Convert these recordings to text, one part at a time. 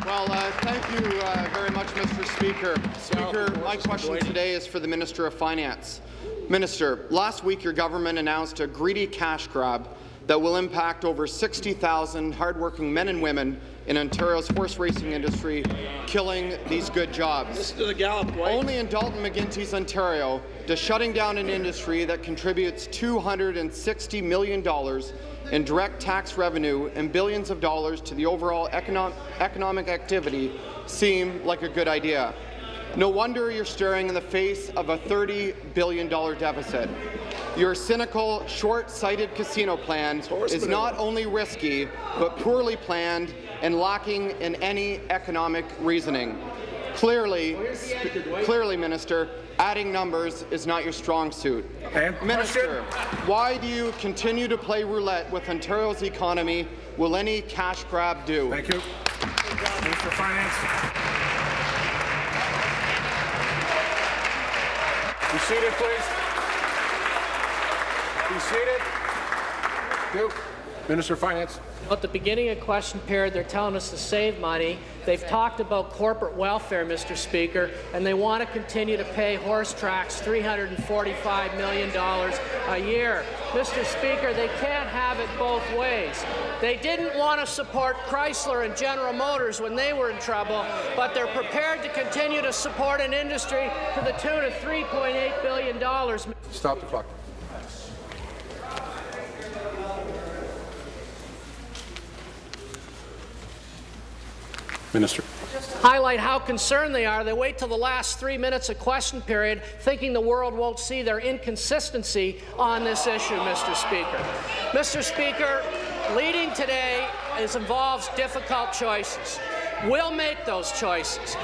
Well, thank you very much, Mr. Speaker. Speaker, my question today is for the Minister of Finance. Minister, last week your government announced a greedy cash grab that will impact over 60,000 hardworking men and women in Ontario's horse racing industry, killing these good jobs. Listen to the gallop, Dwight. Only in Dalton McGuinty's Ontario does shutting down an industry that contributes $260 million in direct tax revenue and billions of dollars to the overall economic activity seem like a good idea. No wonder you're staring in the face of a $30 billion deficit. Your cynical, short-sighted casino plan is not only risky, but poorly planned and lacking in any economic reasoning. Clearly, Minister, adding numbers is not your strong suit. Minister, why do you continue to play roulette with Ontario's economy? Will any cash grab do? Thank you. Minister of Finance. Be seated, please. Be seated. Thank you. Minister of Finance. At the beginning of question period, they're telling us to save money. They've talked about corporate welfare, Mr. Speaker, and they want to continue to pay horse tracks $345 million a year. Mr. Speaker, they can't have it both ways. They didn't want to support Chrysler and General Motors when they were in trouble, but they're prepared to continue to support an industry to the tune of $3.8 billion. Stop the clock. Minister. Highlight how concerned they are. They wait till the last 3 minutes of question period, thinking the world won't see their inconsistency on this issue, Mr. Speaker. Mr. Speaker, leading today involves difficult choices. We'll make those choices.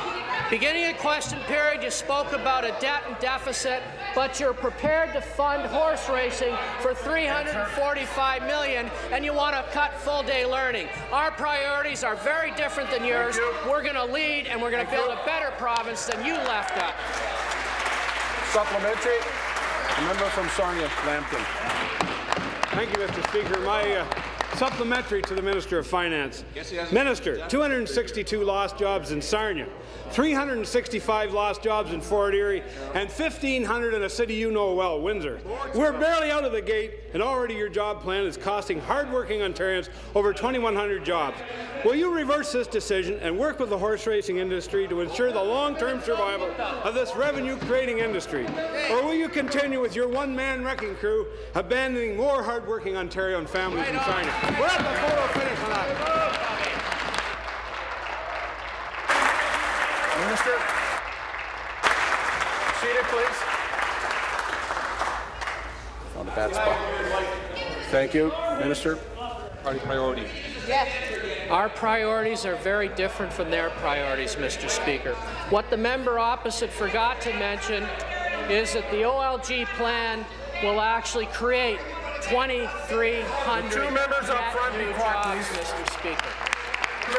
Beginning of question period, you spoke about a debt and deficit, but you're prepared to fund horse racing for $345 million, and you want to cut full-day learning. Our priorities are very different than yours. We're going to lead, and we're going to build a better province than you left up. Supplementary. A member from Sarnia, Lambton. Thank you, Mr. Speaker. My supplementary to the Minister of Finance. Minister, 262 lost jobs in Sarnia, 365 lost jobs in Fort Erie, and 1,500 in a city you know well, Windsor. We're barely out of the gate, and already your job plan is costing hard-working Ontarians over 2,100 jobs. Will you reverse this decision and work with the horse racing industry to ensure the long-term survival of this revenue-creating industry? Or will you continue with your one-man wrecking crew, abandoning more hard-working Ontarian families in Sarnia? We're at the photo finish on that. Minister. Seated, please. On the bad spot. Thank you. Minister. Party priority. Yes. Our priorities are very different from their priorities, Mr. Speaker. What the member opposite forgot to mention is that the OLG plan will actually create 2,300 two members up front, new be quiet, jobs, please. Mr. Speaker.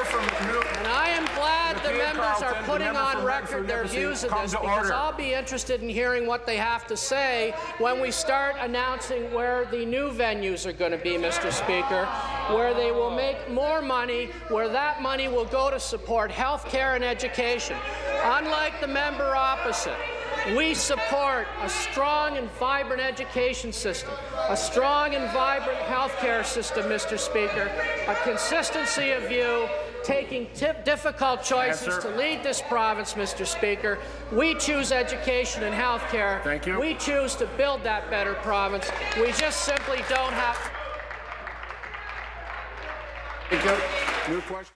From And I am glad the members are putting on record their views of this, because order. I'll be interested in hearing what they have to say when we start announcing where the new venues are going to be, Mr. Speaker, where they will make more money, where that money will go to support health care and education. Unlike the member opposite, we support a strong and vibrant education system, a strong and vibrant health care system, Mr. Speaker, a consistency of view, taking difficult choices to lead this province, Mr. Speaker. We choose education and health care. Thank you. We choose to build that better province. We just simply don't have. Thank you. New question.